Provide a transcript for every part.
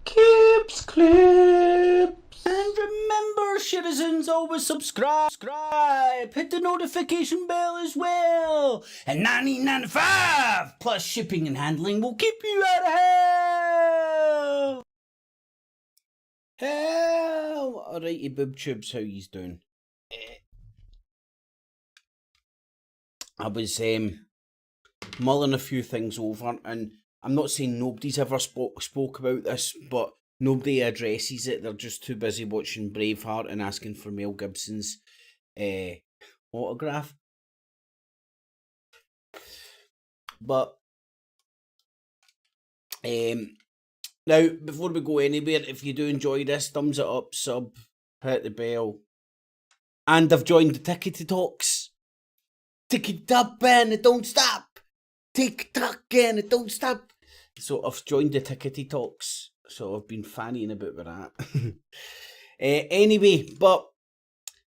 Clips, clips. And remember, citizens, always subscribe, hit the notification bell as well. And 19.95 plus shipping and handling will keep you out of hell. Hell, alrighty, boob tubes, how yous doing? I was mulling a few things over, and I'm not saying nobody's ever spoke about this, but nobody addresses it. They're just too busy watching Braveheart and asking for Mel Gibson's autograph. But now, before we go anywhere, if you do enjoy this, thumbs it up, sub, hit the bell. And I've joined the Tickety Talks. Tick tock and it don't stop. Tick tock and it don't stop. So I've joined the Tickety Talks. So I've been fannying about with that. Anyway, but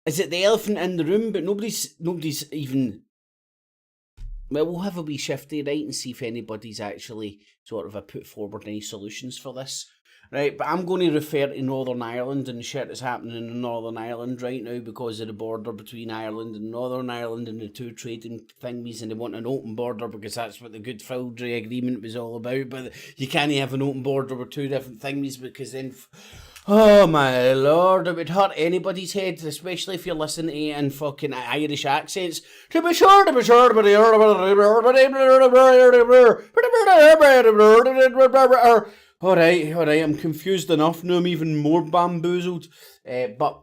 is it the elephant in the room? But nobody's even. Well, we'll have a wee shifty, right, and see if anybody's actually sort of put forward any solutions for this. Right, but I'm going to refer to Northern Ireland and the shit that's happening in Northern Ireland right now because of the border between Ireland and Northern Ireland and the two trading thingies, and they want an open border because that's what the Good Friday Agreement was all about. But you can't have an open border with two different thingies because then, oh my lord, it would hurt anybody's head, especially if you're listening to it in fucking Irish accents. To be sure, Alright, I'm confused enough now, I'm even more bamboozled. But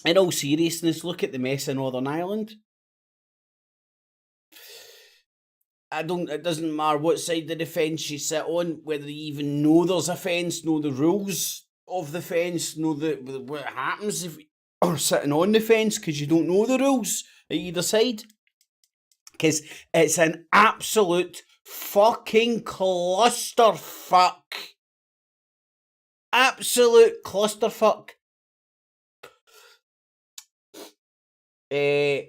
in all seriousness, look at the mess in Northern Ireland. It doesn't matter what side of the fence you sit on, whether you even know there's a fence, know the rules of the fence, know what happens if you're sitting on the fence, because you don't know the rules at either side. Because it's an absolute fucking clusterfuck. Absolute clusterfuck. Do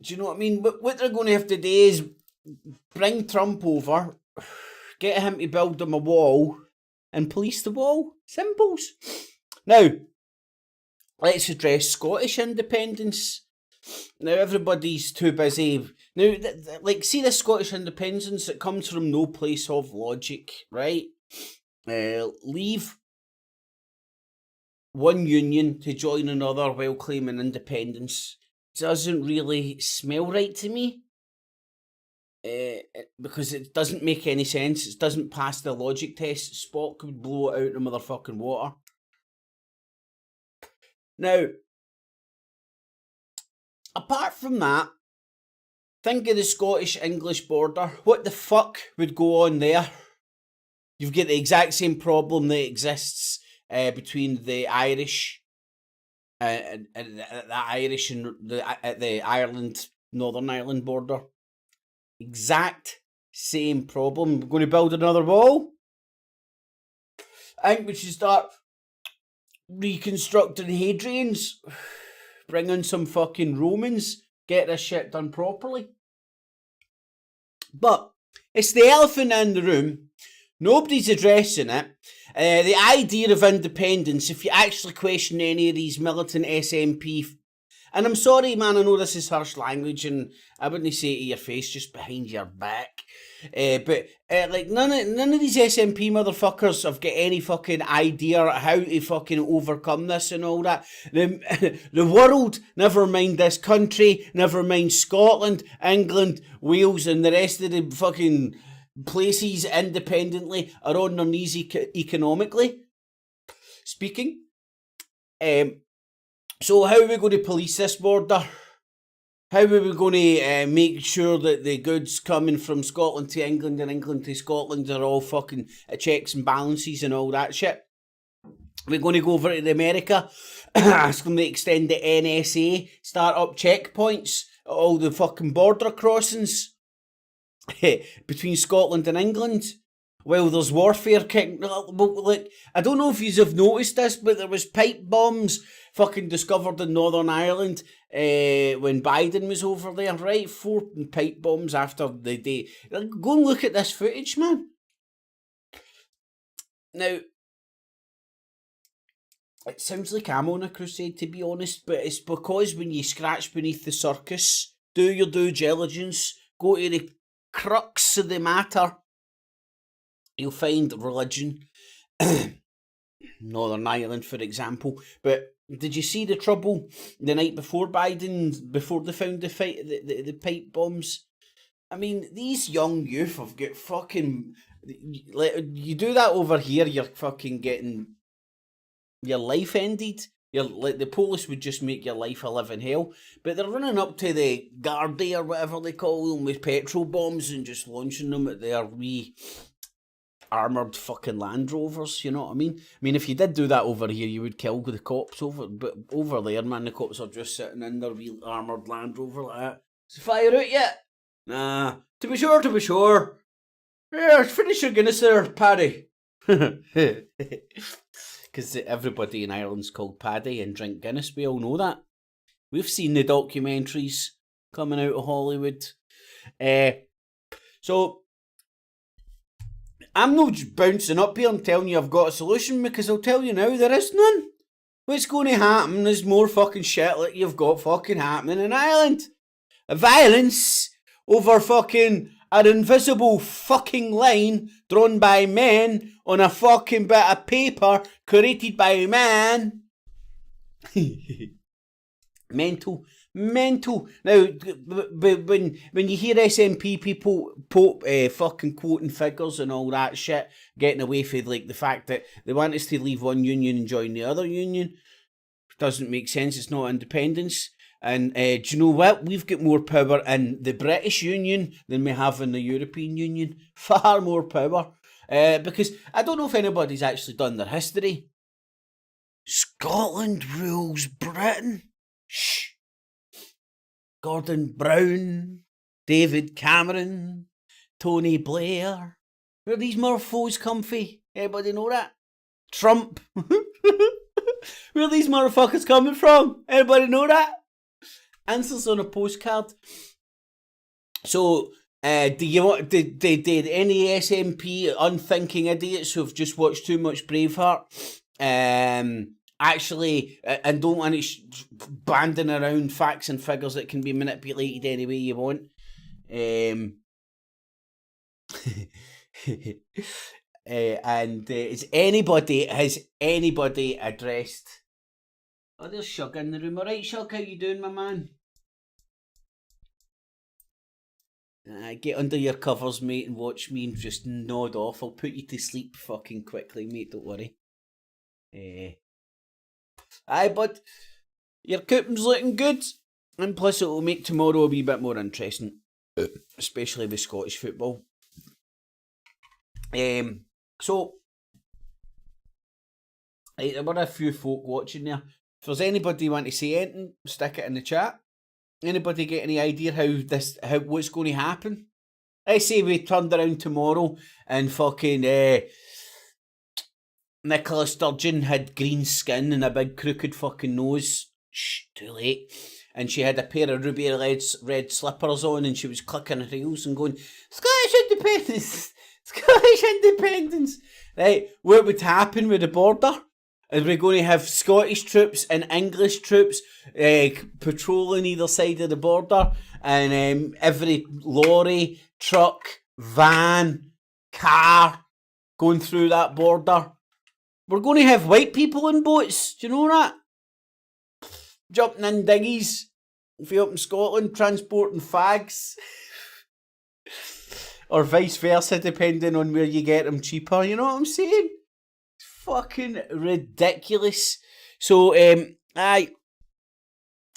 you know what I mean? What they're going to have to do is bring Trump over, get him to build them a wall, and police the wall. Simples. Now, let's address Scottish independence. Now, everybody's too busy. Now, see the Scottish independence, it comes from no place of logic, right? Leave one union to join another while claiming independence doesn't really smell right to me. Because it doesn't make any sense. It doesn't pass the logic test. Spock would blow it out of the motherfucking water. Now, apart from that, think of the Scottish-English border. What the fuck would go on there? You've got the exact same problem that exists between the Irish and the Ireland, Northern Ireland border. Exact same problem. We're going to build another wall. I think we should start reconstructing Hadrian's. Bring in some fucking Romans. Get this shit done properly. But it's the elephant in the room. Nobody's addressing it. The idea of independence, if you actually question any of these militant SNP, and I'm sorry, man, I know this is harsh language, and I wouldn't say it to your face, just behind your back. But none of these SNP motherfuckers have got any fucking idea how to fucking overcome this and all that. The world, never mind this country, never mind Scotland, England, Wales, and the rest of the fucking places independently are on their knees economically speaking. So how are we going to police this border? How are we going to make sure that the goods coming from Scotland to England and England to Scotland are all fucking checks and balances and all that shit? We're going to go over to America, ask them to extend the NSA, start up checkpoints at all the fucking border crossings between Scotland and England. Well, there's warfare kicking. Like, I don't know if you have noticed this, but there was pipe bombs fucking discovered in Northern Ireland when Biden was over there, right? 4 pipe bombs after the day. Go and look at this footage, man. Now, It sounds like I'm on a crusade, to be honest, but it's because when you scratch beneath the surface, do your due diligence, go to the crux of the matter, you'll find religion. Northern Ireland, for example. But did you see the trouble the night before Biden, before they found the pipe bombs? I mean, these young youth have got fucking... You do that over here, you're fucking getting your life ended. Like the police would just make your life a living hell. But they're running up to the Gardaí or whatever they call them with petrol bombs and just launching them at their wee armoured fucking Land Rovers, you know what I mean? I mean, if you did do that over here, you would kill the cops but over there, man, the cops are just sitting in their wee armoured Land Rover like that. Is the fire out yet? Nah, to be sure. Yeah, finish your Guinness there, Paddy. Because everybody in Ireland's called Paddy and drink Guinness, we all know that. We've seen the documentaries coming out of Hollywood. So, I'm not just bouncing up here and telling you I've got a solution, because I'll tell you now, there is none. What's going to happen is more fucking shit like you've got fucking happening in Ireland. A violence over fucking an invisible fucking line drawn by men on a fucking bit of paper created by man. Mental. Now, when you hear SNP people fucking quoting figures and all that shit, getting away from like the fact that they want us to leave one union and join the other union, doesn't make sense. It's not independence. And do you know what? We've got more power in the British Union than we have in the European Union. Far more power. Because I don't know if anybody's actually done their history. Scotland rules Britain. Shh. Gordon Brown, David Cameron, Tony Blair. Where these motherfuckers come from? Anybody know that? Trump. Where these motherfuckers coming from? Anybody know that? Answers on a postcard. So, did any SNP unthinking idiots who've just watched too much Braveheart actually, and don't want it banding around facts and figures that can be manipulated any way you want. And has anybody addressed... Oh, there's Shug in the room. Alright, Shug, how you doing, my man? Get under your covers, mate, and watch me and just nod off. I'll put you to sleep fucking quickly, mate, don't worry. Aye, but your coupon's looking good. And plus it'll make tomorrow a wee bit more interesting. Especially with Scottish football. So, there were a few folk watching there. If there's anybody want to say anything, stick it in the chat. Anybody get any idea how what's going to happen? I say we turned around tomorrow and fucking Nicola Sturgeon had green skin and a big crooked fucking nose. Shh, too late. And she had a pair of ruby red slippers on and she was clicking her heels and going, Scottish independence! Scottish independence! Right, what would happen with the border? Are we going to have Scottish troops and English troops patrolling either side of the border? And every lorry, truck, van, car going through that border? We're going to have white people in boats. Do you know that? Jumping in dinghies. If you're up in Scotland, transporting fags. Or vice versa, depending on where you get them cheaper. You know what I'm saying? Fucking ridiculous. So, aye.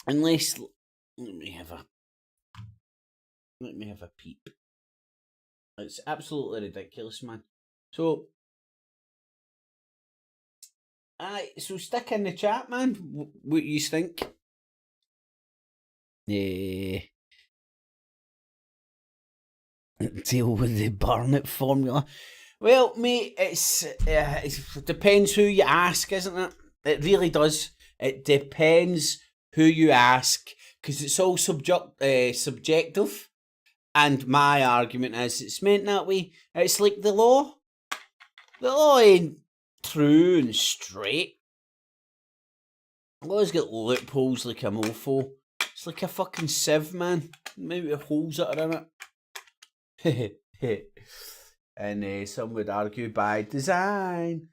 Unless... Let me have a peep. It's absolutely ridiculous, man. So... Aye, so stick in the chat, man, what you think. Deal with the Barnett formula. Well, mate, it depends who you ask, isn't it? It really does. It depends who you ask, because it's all subjective. And my argument is it's meant that way. It's like the law. The law ain't true and straight. always got loopholes like a mofo. It's like a fucking sieve, man. Maybe the holes that are in it. And some would argue by design.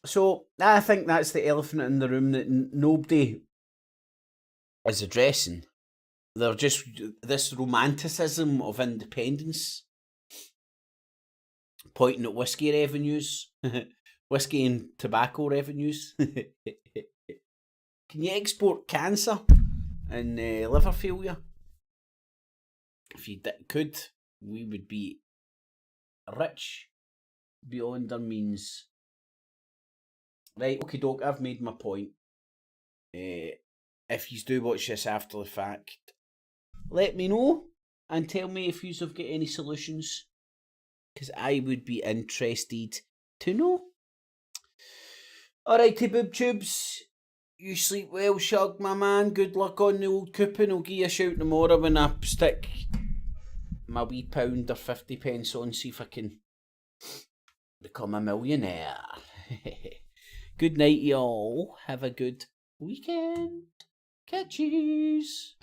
So I think that's the elephant in the room that nobody is addressing. They're just this romanticism of independence, pointing at whiskey revenues, whiskey and tobacco revenues. Can you export cancer and liver failure? If you could, we would be rich beyond our means. Right, okay, doke, I've made my point. If you do watch this after the fact, let me know and tell me if you have got any solutions, because I would be interested to know. Alrighty, boob tubes. You sleep well, Shug, my man. Good luck on the old coupon. I'll give you a shout tomorrow when I stick my wee pound or 50 pence on, see if I can become a millionaire. Good night, y'all. Have a good weekend. Catchies.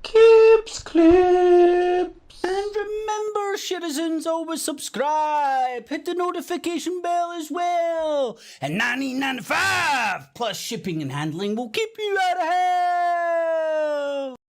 Cips, clips. And remember, citizens, always subscribe. Hit the notification bell as well. And $19.95 plus shipping and handling will keep you out of hell.